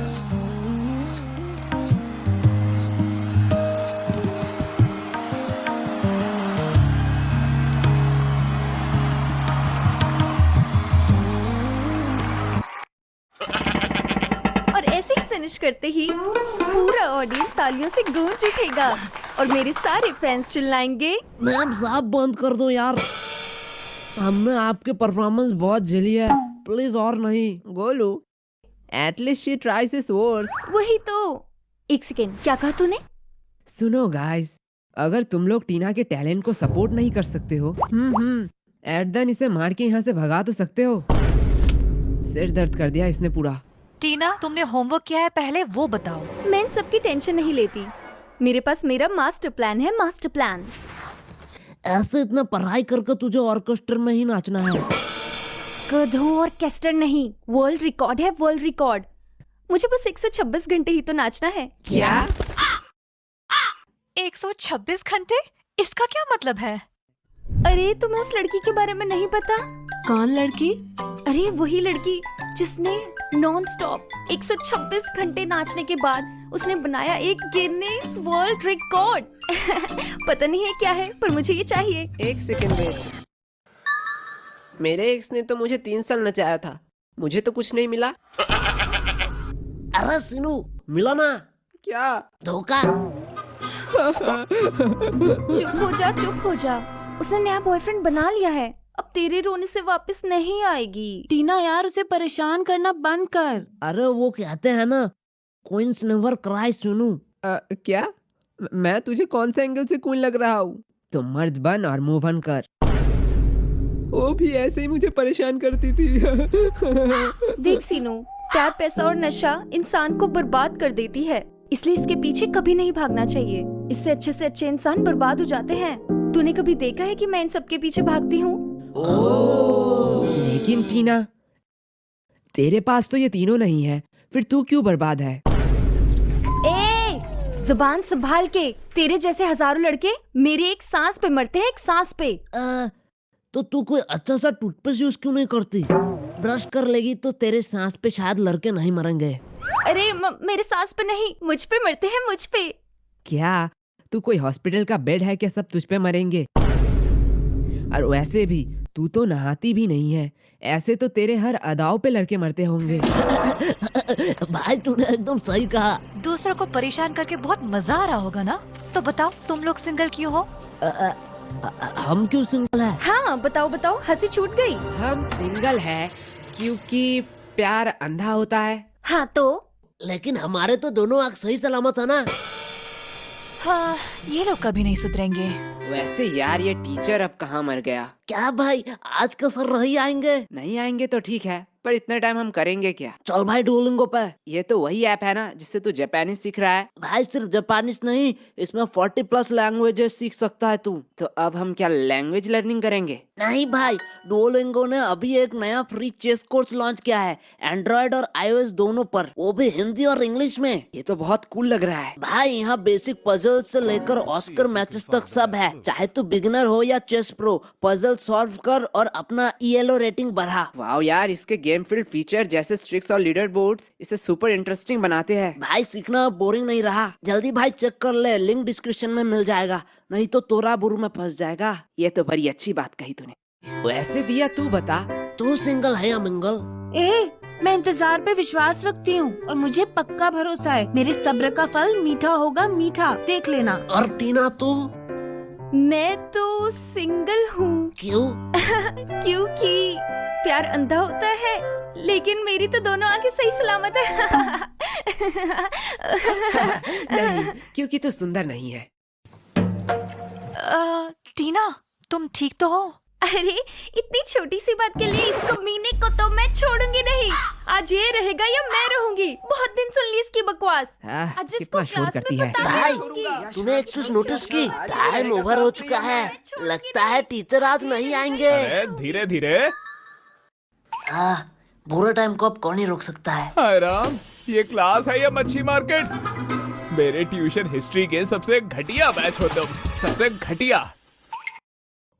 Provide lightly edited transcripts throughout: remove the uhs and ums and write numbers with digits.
और ऐसे ही फिनिश करते ही पूरा ऑडियंस तालियों से गूंज उठेगा और मेरे सारे फैंस चिल्लाएंगे, मैम साहब बंद कर दो यार, हमने आपके परफॉर्मेंस बहुत झेली है, प्लीज और नहीं। Golu, at least she tries his worst. वही तो। एक सेकेंड, क्या कहा तूने? सुनो गाइस, अगर तुम लोग टीना के टैलेंट को सपोर्ट नहीं कर सकते हो, एट देन इसे मार के यहाँ से भगा तो सकते हो। सिर दर्द कर दिया इसने पूरा। टीना, तुमने होमवर्क किया है पहले वो बताओ। मैं इन सबकी टेंशन नहीं लेती, मेरे पास मेरा मास्टर प्लान है, मास्टर प्लान। ऐसे इतना पढ़ाई करके तुझे ऑर्केस्ट्रा में ही नाचना है? गधों, ऑर्केस्ट्रा नहीं, वर्ल्ड रिकॉर्ड है, वर्ल्ड रिकॉर्ड। मुझे बस 126 घंटे ही तो नाचना है। क्या? 126 घंटे? इसका क्या मतलब है? अरे तुम्हें उस लड़की के बारे में नहीं पता? कौन लड़की? अरे वही लड़की जिसने नॉन स्टॉप 126 घंटे नाचने के बाद उसने बनाया एक गिनीज वर्ल्ड रिकॉर्ड। पता नहीं है क्या है, पर मुझे ये चाहिए। एक सेकंड वेट, मेरे एक्स ने तो मुझे 3 साल नचाया था, मुझे तो कुछ नहीं मिला। अरे सीनू, मिला ना? क्या? धोखा। चुप हो जा, चुप हो जा। उसने नया बॉयफ्रेंड बना लिया है, अब तेरे रोने से वापस नहीं आएगी। टीना यार, उसे परेशान करना बंद कर। अरे वो कहते हैं ना, क्वींस नेवर क्राई सीनू। क्या? मैं तुझे कौन से एंगल से कूल लग रहा हूँ? तुम मर्द बन और मूव ऑन कर। वो भी ऐसे ही मुझे परेशान करती थी। देख सीनू, प्यार, पैसा और नशा इंसान को बर्बाद कर देती है, इसलिए इसके पीछे कभी नहीं भागना चाहिए। इससे अच्छे इंसान बर्बाद हो जाते हैं। तूने कभी देखा है कि मैं इन सब के पीछे भागती हूँ? लेकिन टीना, तेरे पास तो ये तीनों नहीं है, फिर तू क्यों बर्बाद है? ए, जुबान संभाल के। तेरे जैसे हजारों लड़के मेरे एक सांस पे मरते हैं, एक सांस पे। तो तू कोई अच्छा सा टूथपेस्ट यूज क्यों नहीं करती? ब्रश कर लेगी तो तेरे सांस पे शायद लड़के नहीं मरेंगे। अरे मेरे सांस पे नहीं, मुझ पे मरते हैं, मुझ पे। क्या तू कोई हॉस्पिटल का बेड है क्या सब तुझ पे मरेंगे? और वैसे भी तू तो नहाती भी नहीं है, ऐसे तो तेरे हर अदाओं पे लड़के मरते होंगे। भाई तूने एकदम सही कहा। दूसरों को परेशान करके बहुत मजा आ रहा होगा ना? तो बताओ, तुम लोग सिंगल क्यों हो? हम क्यों सिंगल है? हाँ बताओ बताओ, हंसी छूट गई। हम सिंगल है क्योंकि प्यार अंधा होता है। हाँ तो? लेकिन हमारे तो दोनों आँख सही सलामत है ना? हाँ, ये लोग कभी नहीं सुधरेंगे। वैसे यार, ये टीचर अब कहाँ मर गया? क्या भाई, आज का सर नहीं आएंगे? नहीं आएंगे तो ठीक है, पर इतना टाइम हम करेंगे क्या? चल भाई डुओलिंगो पे। ये तो वही ऐप है ना जिससे तू जापानी सीख रहा है? भाई सिर्फ जापानीज नहीं, इसमें 40+ लैंग्वेजेस सीख सकता है तू। तो अब हम क्या लैंग्वेज लर्निंग करेंगे? नहीं भाई, डुओलिंगो ने अभी एक नया फ्री चेस कोर्स लॉन्च किया है, एंड्रॉइड और iOS दोनों पर, वो भी हिंदी और इंग्लिश में। ये तो बहुत कूल लग रहा है। भाई यहाँ बेसिक पजल से लेकर ऑस्कर मैचेस तक सब है। चाहे तू बिगिनर हो या चेस प्रो, पजल सॉल्व कर और अपना ELO रेटिंग बढ़ा। वाओ यार, इसके गेम फील्ड फीचर जैसे स्ट्रिक्स और लीडर बोर्ड्स इसे सुपर इंटरेस्टिंग बनाते हैं। भाई सीखना बोरिंग नहीं रहा। जल्दी भाई चेक कर ले, लिंक डिस्क्रिप्शन में मिल जाएगा, नहीं तो तोरा बुरु में फंस जाएगा। ये तो बड़ी अच्छी बात कही तूने। वैसे दिया, तू बता, तू सिंगल है या मिंगल? मैं इंतजार पे विश्वास रखती हूँ और मुझे पक्का भरोसा है मेरे सब्र का फल मीठा होगा, मीठा, देख लेना। और टीना तू? मैं तो सिंगल हूँ। क्यों? क्योंकि प्यार अंधा होता है, लेकिन मेरी तो दोनों आंखें सही सलामत है। नहीं, क्योंकि तू सुंदर नहीं है। टीना, तुम ठीक तो हो? अरे इतनी छोटी सी बात के लिए इस कमीने को तो मैं छोड़ूंगी नहीं। आज ये रहेगा या मैं रहूंगी। बहुत दिन सुन ली इसकी बकवास। आज इसको कितना शोर क्लास करती में है। बता भाई, दूंगी। तूने एक चीज नोटिस की? टाइम ओवर हो चुका है, लगता है टीचर आज नहीं आएंगे। अरे धीरे धीरे। बुरे टाइम को अब कौन ही रोक सकता है? हाय राम, ये क्लास है या मच्छी मार्केट? मेरे ट्यूशन हिस्ट्री के सबसे घटिया बैच हो तुम, सबसे घटिया।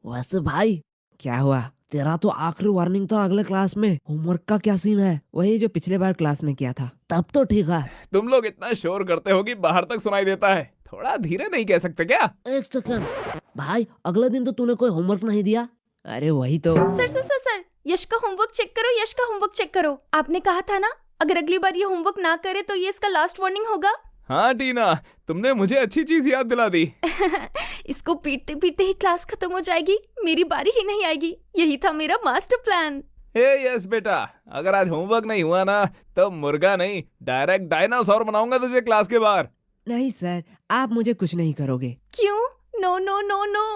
वैसे भाई क्या हुआ? तेरा तो आखिरी वार्निंग था अगले क्लास में। होमवर्क का क्या सीन है? वही जो पिछले बार क्लास में किया था। तब तो ठीक है। तुम लोग इतना शोर करते हो कि बाहर तक सुनाई देता है। थोड़ा धीरे नहीं कह सकते क्या? एक सेकंड भाई, अगले दिन तो तूने कोई होमवर्क नहीं दिया। अरे वही तो। सर, यश का होमवर्क चेक करो, यश का होमवर्क चेक करो। आपने कहा था ना, अगर अगली बार ये होमवर्क ना करे तो ये इसका लास्ट वार्निंग होगा। हाँ टीना, तुमने मुझे अच्छी चीज याद दिला दी। इसको पीटते पीटते ही क्लास खत्म हो जाएगी, मेरी बारी ही नहीं आएगी। यही था मेरा मास्टर प्लान। हे यस बेटा, अगर आज होमवर्क नहीं हुआ ना तो मुर्गा नहीं, डायरेक्ट डायनासोर बनाऊंगा तुझे क्लास के बाहर। नहीं सर, आप मुझे कुछ नहीं करोगे। क्यों? No no no no.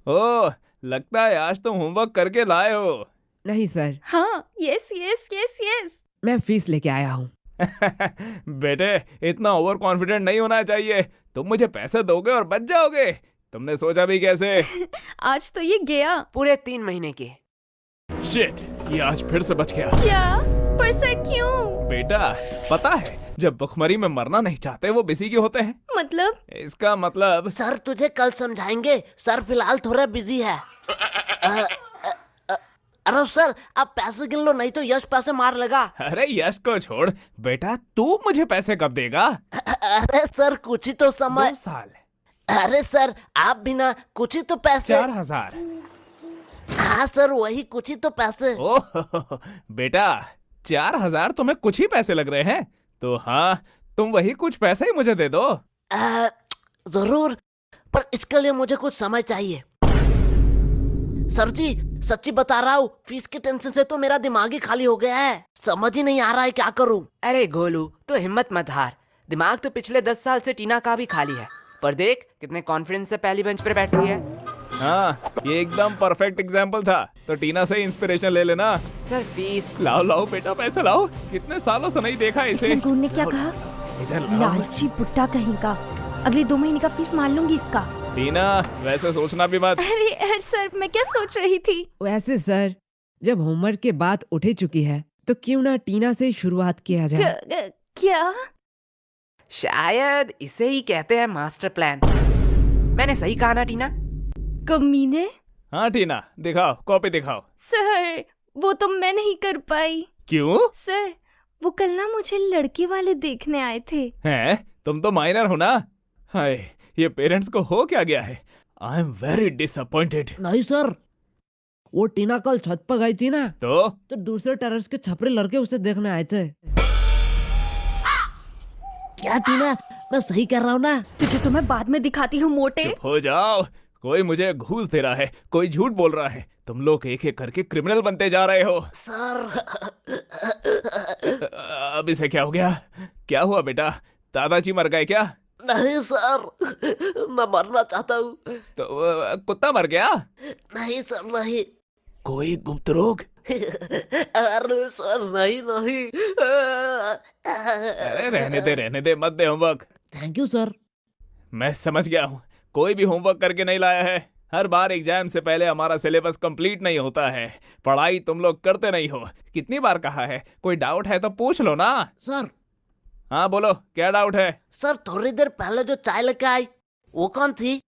Oh, लगता है आज तुम होमवर्क करके लाए हो। नहीं सर, हाँ, यस यस यस यस। मैं फीस लेके आया हूँ। बेटे, इतना ओवर कॉन्फिडेंट नहीं होना चाहिए। तुम मुझे पैसे दोगे और बच जाओगे। तुमने सोचा भी कैसे? आज तो ये गया। पूरे 3 महीने के। शिट, ये आज फिर से बच गया। क्या? पर सर क्यों? बेटा, पता है जब भुखमरी में मरना नहीं चाहते वो बिजी क्यों होते हैं? मतलब? इसका मतलब सर तुझे कल समझाएंगे, सर फिलहाल थोड़ा बिजी है। अरे सर आप पैसे गिन लो, नहीं तो यश पैसे मार लेगा। अरे यश को छोड़ बेटा, तू मुझे पैसे कब देगा? अरे सर कुछ ही तो समय। 2 साल। अरे सर आप भी ना, कुछ ही तो पैसे। 4000। हाँ सर वही कुछ ही तो पैसे। ओह बेटा, 4000 तुम्हें कुछ ही पैसे लग रहे हैं? तो हाँ, तुम वही कुछ पैसे ही मुझे दे दो। जरूर, पर इसके लिए मुझे कुछ समय चाहिए। सर जी सच्ची बता रहा हूँ, फीस के टेंशन से तो मेरा दिमाग ही खाली हो गया है। समझ ही नहीं आ रहा है क्या करूँ। अरे गोलू, तो हिम्मत मत हार। दिमाग तो पिछले 10 साल से टीना का भी खाली है, पर देख कितने कॉन्फिडेंस से पहली बेंच पर बैठी है। हाँ, ये एकदम परफेक्ट एग्जाम्पल था। तो टीना से इंस्पिरेशन ले लेना। Sir fees. लाओ लाओ बेटा, पैसे लाओ। कितने सालों से नहीं देखा इसे। संगून ने क्या कहा? इधर लाओ। लालची बुट्टा कहीं का। अगले 2 महीने का फीस मार लूंगी इसका। टीना, वैसे सोचना भी मत। अरे सर, मैं क्या सोच रही थी? वैसे सर, जब होमवर्क के बाद उठ ही चुकी है तो क्यों ना टीना से ही शुरुआत किया जाए। क्या? शायद इसे ही कहते हैं मास्टर प्लान। मैंने सही कहा ना टीना? कमीने। हाँ टीना, दिखाओ, कॉपी दिखाओ। सर वो तो मैं नहीं कर पाई। क्यों? सर वो कल ना मुझे लड़के वाले देखने आए थे। हैं? तुम तो माइनर हो ना? हाय, ये पेरेंट्स को हो क्या गया है? I am very disappointed. नहीं सर, वो टीना कल छत पर गई थी ना, तो दूसरे टेरेस के छपरे लड़के उसे देखने आए थे। क्या टीना, मैं सही कर रहा हूँ ना? तुझे तो मैं बाद में दिखाती हूँ मोटे। चुप हो जाओ। कोई मुझे घूस दे रहा है, कोई झूठ बोल रहा है। तुम लोग एक एक करके क्रिमिनल बनते जा रहे हो। सर अब इसे क्या हो गया? क्या हुआ बेटा? दादाजी मर गए क्या? नहीं सर, मैं मरना चाहता हूँ। तो कुत्ता मर गया? नहीं सर नहीं। कोई गुप्त रोग? अरे सर नहीं नहीं। अरे रहने दे, मत दे होमवर्क। Thank you sir. मैं समझ गया हूँ, कोई भी होमवर्क करके नहीं लाया है। हर बार एग्जाम से पहले हमारा सिलेबस कंप्लीट नहीं होता है। पढ़ाई तुम लोग करते नहीं हो। कितनी बार कहा है, कोई डाउट है तो पूछ लो ना। सर हाँ बोलो, क्या डाउट है? सर थोड़ी देर पहले जो चाय लेके आई वो कौन थी?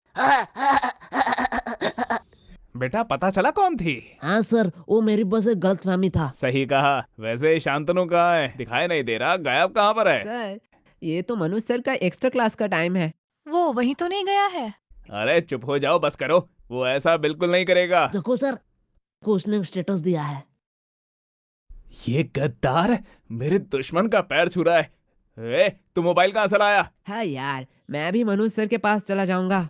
बेटा पता चला कौन थी? हाँ सर, वो मेरी बस एक गलतफहमी था। सही कहा। वैसे शांतनु कहाँ है? दिखाई नहीं दे रहा, गायब कहाँ पर है? सर, ये तो मनोज सर का एक्स्ट्रा क्लास का टाइम है। वो वहीं तो नहीं गया है? अरे चुप हो जाओ, बस करो। वो ऐसा बिल्कुल नहीं करेगा। देखो सर, को उसने स्टेटस दिया है। ये गद्दार मेरे दुश्मन का पैर छू रहा है। तू मोबाइल कहाँ से लाया? हाँ यार, मैं भी मनोज सर के पास चला जाऊंगा।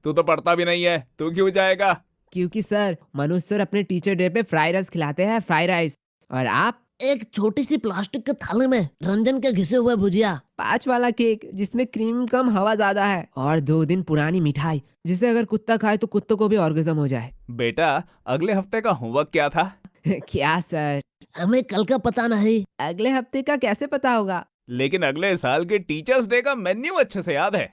तू तो पढ़ता भी नहीं है, तू क्यों जाएगा? क्योंकि सर, मनोज सर अपने टीचर डे पे फ्राई राइस खिलाते हैं, फ्राई राइस। और आप एक छोटी सी प्लास्टिक के थाली में रंजन के घिसे हुए भुजिया, 5 वाला केक जिसमें क्रीम कम हवा ज्यादा है, और 2 दिन पुरानी मिठाई जिसे अगर कुत्ता खाए तो कुत्तों को भी ऑर्गेज्म हो जाए। बेटा अगले हफ्ते का होमवर्क क्या था? क्या सर? हमें कल का पता नहीं। अगले हफ्ते का कैसे पता होगा? लेकिन अगले साल के टीचर्स डे का मेन्यू अच्छे से याद है।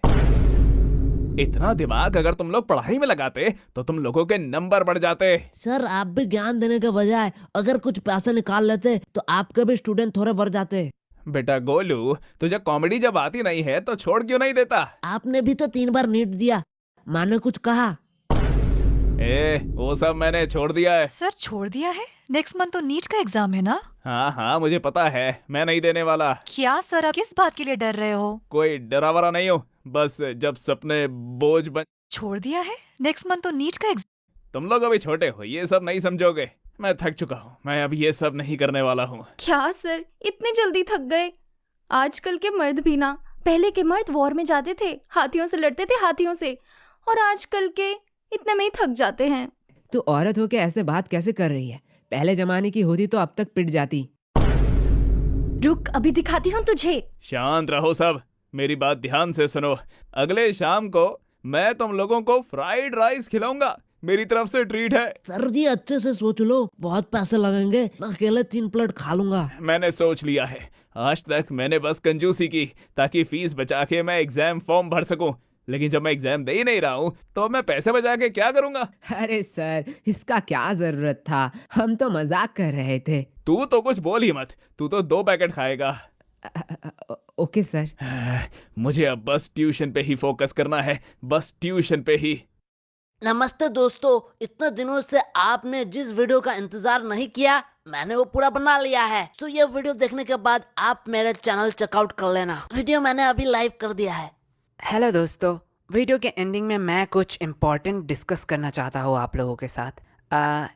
इतना दिमाग अगर तुम लोग पढ़ाई में लगाते तो तुम लोगों के नंबर बढ़ जाते। सर आप भी ज्ञान देने के बजाय अगर कुछ पैसे निकाल लेते तो आपके भी स्टूडेंट थोड़े बढ़ जाते। बेटा गोलू, तुझे कॉमेडी जब आती नहीं है तो छोड़ क्यों नहीं देता? आपने भी तो 3 बार नीट दिया, माने कुछ कहा? वो सब मैंने छोड़ दिया है। सर छोड़ दिया है? नेक्स्ट मंथ तो नीट का एग्जाम है ना? हाँ हाँ मुझे पता है, मैं नहीं देने वाला। क्या सर, आप किस बात के लिए डर रहे हो? कोई डरा वरा नहीं हूँ, बस जब सपने बोझ बन। छोड़ दिया है? नेक्स्ट मंथ तो नीट का एग्जाम। तुम लोग अभी छोटे हो, ये सब नहीं समझोगे। मैं थक चुका हूँ, मैं अब ये सब नहीं करने वाला हूँ। क्या सर, इतनी जल्दी थक गए? आजकल के मर्द भी ना, पहले के मर्द वॉर में जाते थे, हाथियों से लड़ते थे, हाथियों से, और आजकल के इतने में ही थक जाते हैं। तू औरत होके ऐसे बात कैसे कर रही है? पहले जमाने की होती तो अब तक पिट जाती। रुक, अभी दिखाती हूँ तुझे। शांत रहो सब, मेरी बात ध्यान से सुनो। अगले शाम को मैं तुम लोगों को फ्राइड राइस खिलाऊंगा, मेरी तरफ से ट्रीट है। सर जी अच्छे से सोच लो, बहुत पैसे लगेंगे, मैं अकेले 3 प्लेट खा लूंगा। मैंने सोच लिया है, आज तक मैंने बस कंजूसी की ताकि फीस बचा के मैं एग्जाम फॉर्म भर सकूं, लेकिन जब मैं एग्जाम दे ही नहीं रहा हूं तो मैं पैसे बचा के क्या करूंगा? अरे सर, इसका क्या जरूरत था, हम तो मजाक कर रहे थे। तू तो कुछ बोल ही मत, तू तो 2 पैकेट खाएगा। Okay sir. मुझे अब बस ट्यूशन पे ही फोकस करना है, बस ट्यूशन पे ही। नमस्ते दोस्तों, इतने दिनों से आपने जिस वीडियो का इंतजार नहीं किया, मैंने वो पूरा बना लिया है। सो ये वीडियो देखने के बाद आप मेरे चैनल चेकआउट कर लेना। वीडियो मैंने अभी लाइव कर दिया है। हेलो दोस्तों, वीडियो के एंडिंग में मैं कुछ इम्पोर्टेंट डिस्कस करना चाहता हूँ आप लोगों के साथ।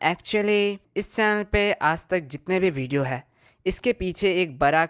एक्चुअली इस चैनल पे आज तक जितने भी वीडियो है, इसके पीछे एक बड़ा